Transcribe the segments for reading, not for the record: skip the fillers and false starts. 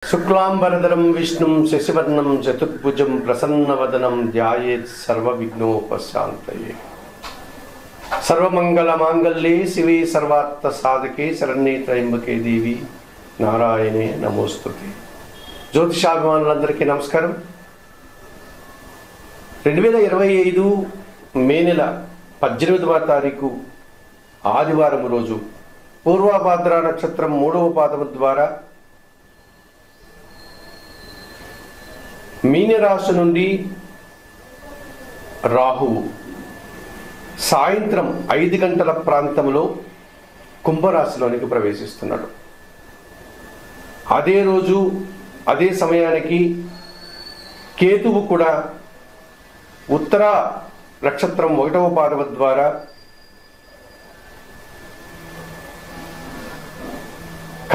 శుక్లాంబరధరం విష్ణుం శశివర్ణం చతుర్భుజం ప్రసన్నవదనం ధ్యాయేత్ సర్వవిఘ్నోపశాంతయే. సర్వమంగళమాంగళ్యే శివే సర్వార్థ సాధకే శరణ్యే త్రయంబకే దేవి నారాయణే నమోస్తుతే. జ్యోతిషాభిమానులందరికీ నమస్కారం. 2025 మే నెల 18వ తారీఖు ఆదివారం రోజు పూర్వభాద్ర నక్షత్రం 3వ పాదము ద్వారా మీనరాశి నుండి రాహువు సాయంత్రం 5 గంటల ప్రాంతంలో కుంభరాశిలోనికి ప్రవేశిస్తున్నాడు. అదే రోజు అదే సమయానికి కేతువు కూడా ఉత్తర నక్షత్రం 1వ పాదము ద్వారా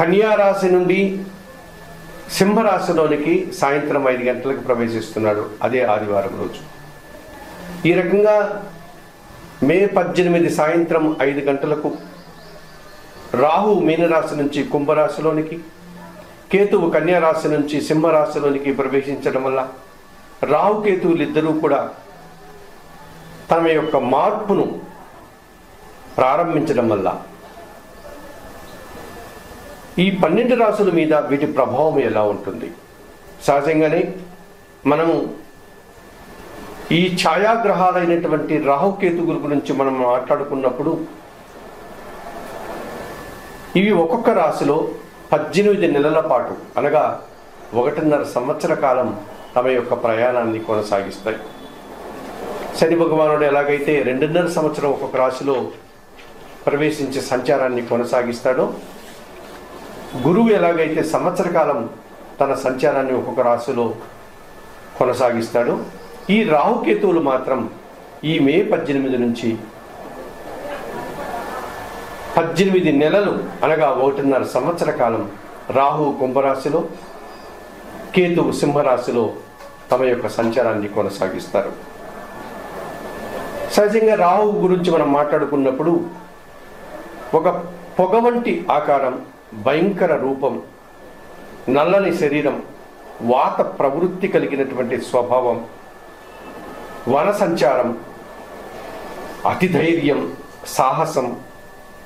కన్యా రాశి నుండి సింహరాశిలోనికి సాయంత్రం 5 గంటలకు ప్రవేశిస్తున్నాడు. అదే ఆదివారం రోజు. ఈ రకంగా మే 18 సాయంత్రం 5 గంటలకు రాహు మీనరాశి నుంచి కుంభరాశిలోనికి, కేతువు కన్యా రాశి నుంచి సింహరాశిలోనికి ప్రవేశించడం వల్ల రాహుకేతువులిద్దరూ కూడా తమ యొక్క మార్పును ప్రారంభించడం వల్ల ఈ 12 రాశుల మీద వీటి ప్రభావం ఎలా ఉంటుంది? సహజంగానే మనము ఈ ఛాయాగ్రహాలైనటువంటి రాహుకేతువుల గురించి మనం మాట్లాడుకున్నప్పుడు ఇవి ఒక్కొక్క రాశిలో 18 నెలల పాటు అనగా 1.5 సంవత్సర కాలం తమ యొక్క ప్రయాణాన్ని కొనసాగిస్తాయి. శని భగవానుడు ఎలాగైతే 2.5 సంవత్సరం ఒక్కొక్క రాశిలో ప్రవేశించే సంచారాన్ని కొనసాగిస్తాడో, గురువు ఎలాగైతే సంవత్సర కాలం తన సంచారాన్ని ఒక్కొక్క రాశిలో కొనసాగిస్తాడో, ఈ రాహుకేతువులు మాత్రం ఈ మే 18 నుంచి 18 నెలలు అనగా 1.5 సంవత్సర కాలం రాహు కుంభరాశిలో, కేతువు సింహరాశిలో తమ యొక్క సంచారాన్ని కొనసాగిస్తారు. సహజంగా రాహు గురించి మనం మాట్లాడుకున్నప్పుడు ఒక పొగ వంటి ఆకారం, భయంకర రూపం, నల్లని శరీరం, వాత ప్రవృత్తి కలిగినటువంటి స్వభావం, వన సంచారం, అతిధైర్యం, సాహసం,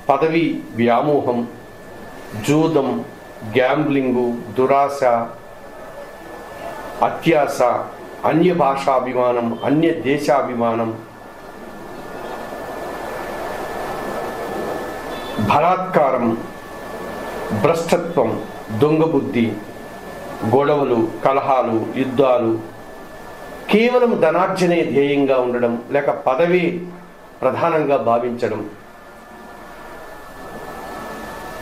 పదవి వ్యామోహం, జూదం, గ్యాంబ్లింగు, దురాశ, అత్యాశ, అన్య భాషాభిమానం, అన్య దేశాభిమానం, బలాత్కారం, భ్రష్టత్వం, దొంగ బుద్ధి, గొడవలు, కలహాలు, యుద్ధాలు, కేవలం ధనార్జనే ధ్యేయంగా ఉండడం, లేక పదవి ప్రధానంగా భావించడం,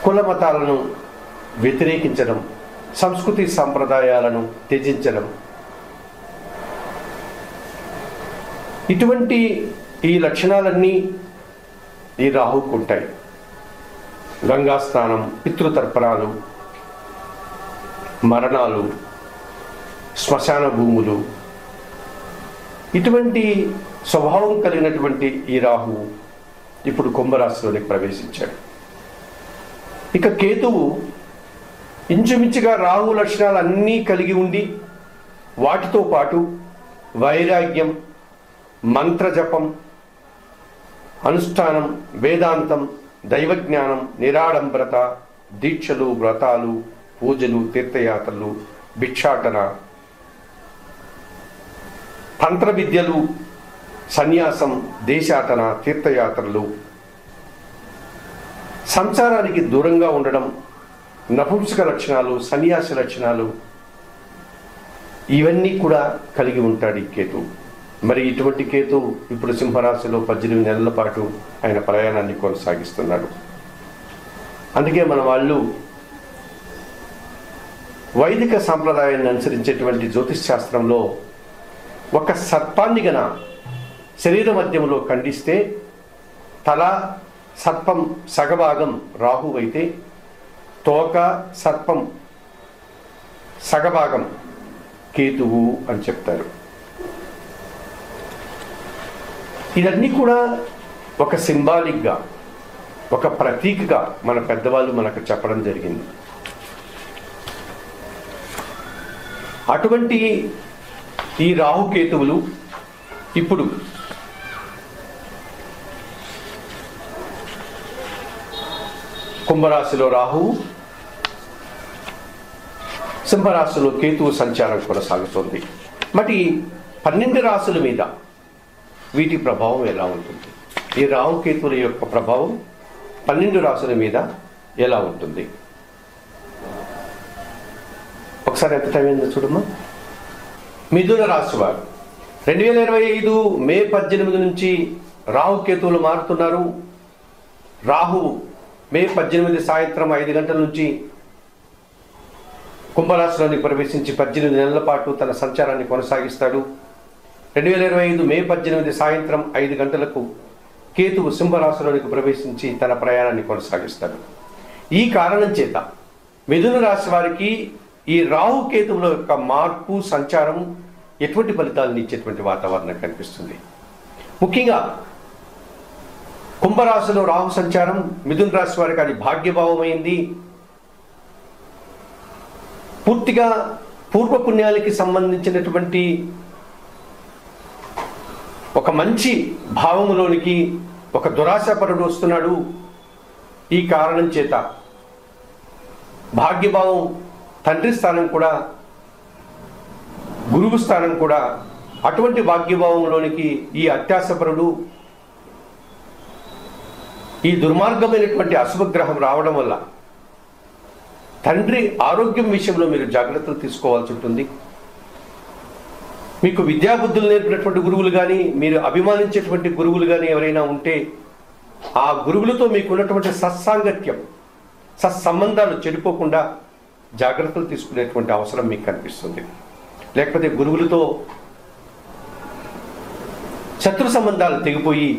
కుల మతాలను వ్యతిరేకించడం, సంస్కృతి సంప్రదాయాలను త్యజించడం, ఇటువంటి ఈ లక్షణాలన్నీ ఈ రాహువుకు ఉంటాయి. గంగా స్నానం, పితృతర్పణాలు, మరణాలు, శ్మశాన భూములు, ఇటువంటి స్వభావం కలిగినటువంటి ఈ రాహువు ఇప్పుడు కుంభరాశిలోనికి ప్రవేశించాడు. ఇక కేతువు ఇంచుమించుగా రాహు లక్షణాలు అన్నీ కలిగి ఉండి వాటితో పాటు వైరాగ్యం, మంత్రజపం, అనుష్ఠానం, వేదాంతం, దైవజ్ఞానం, నిరాడంబరత, దీక్షలు, వ్రతాలు, పూజలు, తీర్థయాత్రలు, భిక్షాటన, తంత్ర విద్యలు, సన్యాసం, దేశాటన, తీర్థయాత్రలు, సంసారానికి దూరంగా ఉండడం, నపుంసక లక్షణాలు, సన్యాసి లక్షణాలు, ఇవన్నీ కూడా కలిగి ఉంటాడు ఈ కేతు. మరి ఇటువంటి కేతు ఇప్పుడు సింహరాశిలో 18 నెలల పాటు ఆయన ప్రయాణాన్ని కొనసాగిస్తున్నాడు. అందుకే మన వాళ్ళు వైదిక సాంప్రదాయాన్ని అనుసరించేటువంటి జ్యోతిష్ శాస్త్రంలో ఒక సర్పాన్ని గన శరీర మధ్యంలో ఖండిస్తే తల సర్పం సగభాగం రాహు అయితే, తోక సర్పం సగభాగం కేతువు అని చెప్తారు. ఇదన్నీ కూడా ఒక సింబాలిక్గా, ఒక ప్రతీకగా మన పెద్దవాళ్ళు మనకు చెప్పడం జరిగింది. అటువంటి ఈ రాహుకేతువులు ఇప్పుడు కుంభరాశిలో రాహువు, సింహరాశిలో కేతువు సంచారం కొనసాగుతోంది. మరి 12 రాశుల మీద వీటి ప్రభావం ఎలా ఉంటుంది? ఈ రాహుకేతువుల యొక్క ప్రభావం 12 రాశుల మీద ఎలా ఉంటుంది? ఒకసారి ఎంత టైం అయిందో చూడమ్మా. మిథున రాశి వారు 2025 మే 18 నుంచి రాహుకేతువులు మారుతున్నారు. రాహువు మే 18 సాయంత్రం 5 గంటల నుంచి కుంభరాశిలోని ప్రవేశించి 18 నెలల పాటు తన సంచారాన్ని కొనసాగిస్తాడు. 2025 మే 18 సాయంత్రం 5 గంటలకు కేతువు సింహరాశిలోనికి ప్రవేశించి తన ప్రయాణాన్ని కొనసాగిస్తాడు. ఈ కారణం చేత మిథున రాశి వారికి ఈ రాహుకేతువుల యొక్క మార్పు, సంచారం ఎటువంటి ఫలితాలను ఇచ్చేటువంటి వాతావరణం కనిపిస్తుంది. ముఖ్యంగా కుంభరాశిలో రాహు సంచారం మిథున రాశి వారికి అది భాగ్యభావమైంది. పూర్తిగా పూర్వపుణ్యాలకి సంబంధించినటువంటి ఒక మంచి భావములోనికి ఒక దురాశాపరుడు వస్తున్నాడు. ఈ కారణం చేత భాగ్యభావం, తండ్రి స్థానం కూడా, గురువు స్థానం కూడా అటువంటి భాగ్యభావంలోనికి ఈ అత్యాశపరుడు, ఈ దుర్మార్గమైనటువంటి అశుభగ్రహం రావడం వల్ల తండ్రి ఆరోగ్యం విషయంలో మీరు జాగ్రత్తలు తీసుకోవాల్సి ఉంటుంది. మీకు విద్యాబుద్ధులు నేర్పినటువంటి గురువులు కానీ, మీరు అభిమానించేటువంటి గురువులు కానీ ఎవరైనా ఉంటే ఆ గురువులతో మీకు ఉన్నటువంటి సత్సాంగత్యం, సత్సంబంధాలు చెడిపోకుండా జాగ్రత్తలు తీసుకునేటువంటి అవసరం మీకు కనిపిస్తుంది. లేకపోతే గురువులతో శత్రు సంబంధాలు తెగిపోయి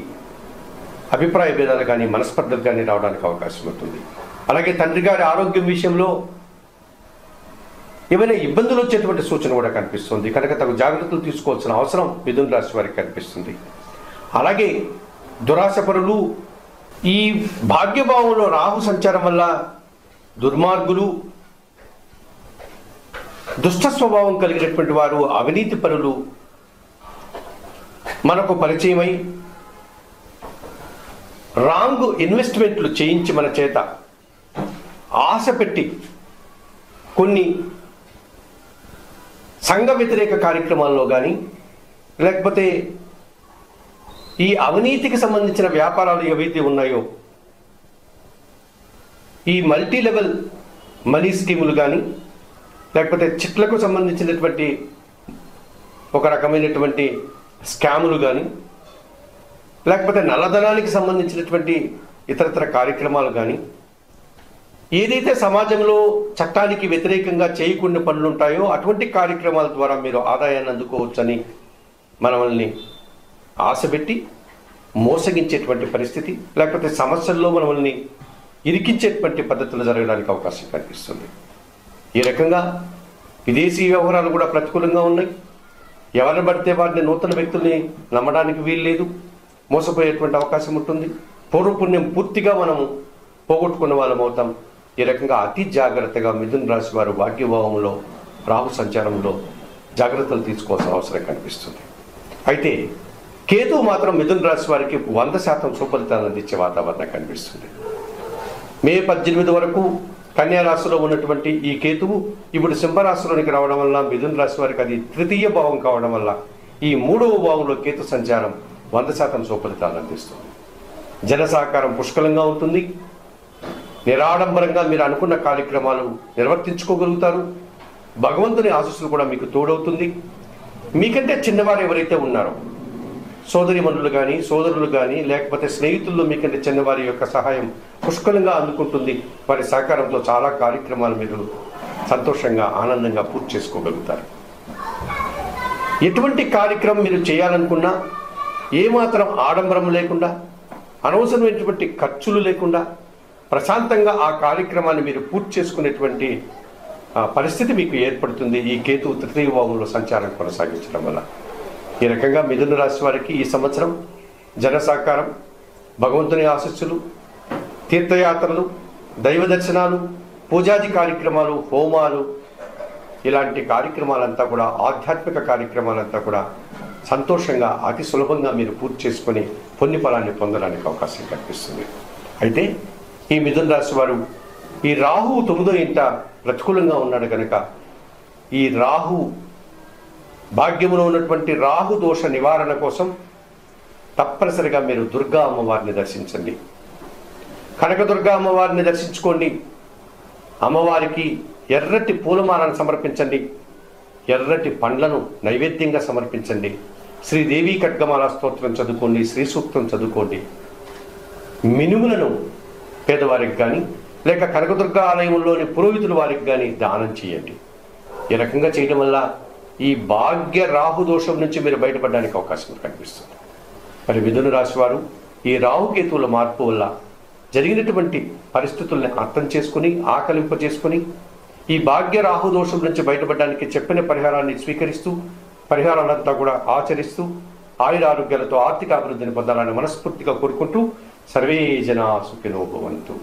అభిప్రాయ భేదాలు కానీ, మనస్పర్ధలు కానీ రావడానికి అవకాశం ఉంటుంది. అలాగే తండ్రి గారి ఆరోగ్యం విషయంలో ఏమైనా ఇబ్బందులు వచ్చేటువంటి సూచన కూడా కనిపిస్తుంది. కనుక తగు జాగ్రత్తలు తీసుకోవాల్సిన అవసరం మిథున రాశి వారికి కనిపిస్తుంది. అలాగే దురాశపరులు, ఈ భాగ్యభావంలో రాహు సంచారం వల్ల దుర్మార్గులు, దుష్ట స్వభావం కలిగినటువంటి వారు, అవినీతి పరులు మనకు పరిచయమై రాంగ్ ఇన్వెస్ట్మెంట్లు చేయించి మన చేత ఆశ పెట్టి కొన్ని సంఘ వ్యతిరేక కార్యక్రమాల్లో కానీ, లేకపోతే ఈ అవినీతికి సంబంధించిన వ్యాపారాలు ఏవైతే ఉన్నాయో, ఈ మల్టీ లెవెల్ మనీ స్కీములు కానీ, లేకపోతే చిట్లకు సంబంధించినటువంటి ఒక రకమైనటువంటి స్కాములు కానీ, లేకపోతే నల్లధనానికి సంబంధించినటువంటి ఇతరతర కార్యక్రమాలు కానీ, ఏదైతే సమాజంలో చట్టానికి వ్యతిరేకంగా చేయకుండా పనులు ఉంటాయో అటువంటి కార్యక్రమాల ద్వారా మీరు ఆదాయాన్ని అందుకోవచ్చని మనల్ని ఆశపెట్టి మోసగించేటువంటి పరిస్థితి, లేకపోతే సమస్యల్లో మనల్ని ఇరికించేటువంటి పద్ధతులు జరగడానికి అవకాశం కనిపిస్తుంది. ఈ రకంగా విదేశీ వ్యవహారాలు కూడా ప్రతికూలంగా ఉన్నాయి. ఎవరిని పడితే వారిని నూతన వ్యక్తుల్ని నమ్మడానికి వీల్లేదు, మోసపోయేటువంటి అవకాశం ఉంటుంది. పూర్వపుణ్యం పూర్తిగా మనము పోగొట్టుకున్న వాళ్ళం అవుతాం. ఈ రకంగా అతి జాగ్రత్తగా మిథున రాశి వారు భాగ్యభావంలో రాహు సంచారంలో జాగ్రత్తలు తీసుకోవాల్సిన అవసరం కనిపిస్తుంది. అయితే కేతువు మాత్రం మిథున రాశి వారికి 100% సుఫలితాలను అందించే వాతావరణం కనిపిస్తుంది. మే 18 వరకు కన్యా రాశిలో ఉన్నటువంటి ఈ కేతువు ఇప్పుడు సింహరాశిలోనికి రావడం వల్ల మిథున రాశి వారికి అది తృతీయ భావం కావడం వల్ల ఈ 3వ భావంలో కేతు సంచారం 100% సుఫలితాలను అందిస్తుంది. జన సహకారం పుష్కలంగా ఉంటుంది. నిరాడంబరంగా మీరు అనుకున్న కార్యక్రమాలు నిర్వర్తించుకోగలుగుతారు. భగవంతుని ఆశీస్సులు కూడా మీకు తోడవుతుంది. మీకంటే చిన్నవారు ఎవరైతే ఉన్నారో, సోదరిమణులు కానీ, సోదరులు కానీ, లేకపోతే స్నేహితుల్లో మీకంటే చిన్నవారి యొక్క సహాయం పుష్కలంగా అందుకుంటుంది. వారి సహకారంతో చాలా కార్యక్రమాలు మీరు సంతోషంగా, ఆనందంగా పూర్తి చేసుకోగలుగుతారు. ఎటువంటి కార్యక్రమం మీరు చేయాలనుకున్నా ఏమాత్రం ఆడంబరం లేకుండా, అనవసరమైనటువంటి ఖర్చులు లేకుండా ప్రశాంతంగా ఆ కార్యక్రమాన్ని మీరు పూర్తి చేసుకునేటువంటి పరిస్థితి మీకు ఏర్పడుతుంది ఈ కేతువు తృతీయ భావంలో సంచారం కొనసాగించడం వల్ల. ఈ రకంగా మిథున రాశి వారికి ఈ సంవత్సరం జన సహకారం, భగవంతుని ఆశీస్సులు, తీర్థయాత్రలు, దైవ దర్శనాలు, పూజాది కార్యక్రమాలు, హోమాలు, ఇలాంటి కార్యక్రమాలంతా కూడా ఆధ్యాత్మిక కార్యక్రమాలంతా కూడా సంతోషంగా అతి సులభంగా మీరు పూర్తి చేసుకొని పుణ్య ఫలాన్ని పొందడానికి అవకాశం కనిపిస్తుంది. అయితే ఈ మిథున రాశి వారు ఈ రాహువు 9వ ఇంట ప్రతికూలంగా ఉన్నాడు కనుక ఈ రాహు భాగ్యములో ఉన్నటువంటి రాహు దోష నివారణ కోసం తప్పనిసరిగా మీరు దుర్గా అమ్మవారిని దర్శించండి. కనకదుర్గా అమ్మవారిని దర్శించుకోండి. అమ్మవారికి ఎర్రటి పూలమాలను సమర్పించండి. ఎర్రటి పండ్లను నైవేద్యంగా సమర్పించండి. శ్రీదేవి ఖడ్గమాల స్తోత్రం చదువుకోండి. శ్రీ సూక్తం చదువుకోండి. మినుములను పేదవారికి కానీ లేక కనకదుర్గా ఆలయంలోని పురోహితుల వారికి కానీ దానం చేయండి. ఈ రకంగా చేయడం వల్ల ఈ భాగ్య రాహు దోషం నుంచి మీరు బయటపడడానికి అవకాశం కనిపిస్తుంది. మరి మిథున రాశి వారు ఈ రాహుకేతువుల మార్పు వల్ల జరిగినటువంటి పరిస్థితుల్ని అర్థం చేసుకుని ఆకలింప చేసుకుని ఈ భాగ్య రాహు దోషం నుంచి బయటపడడానికి చెప్పిన పరిహారాన్ని స్వీకరిస్తూ పరిహారాలంతా కూడా ఆచరిస్తూ ఆయుర ఆరోగ్యాలతో ఆర్థిక అభివృద్ధిని పొందాలని మనస్ఫూర్తిగా కోరుకుంటూ సర్వే జనా సుఖినో భవంతు.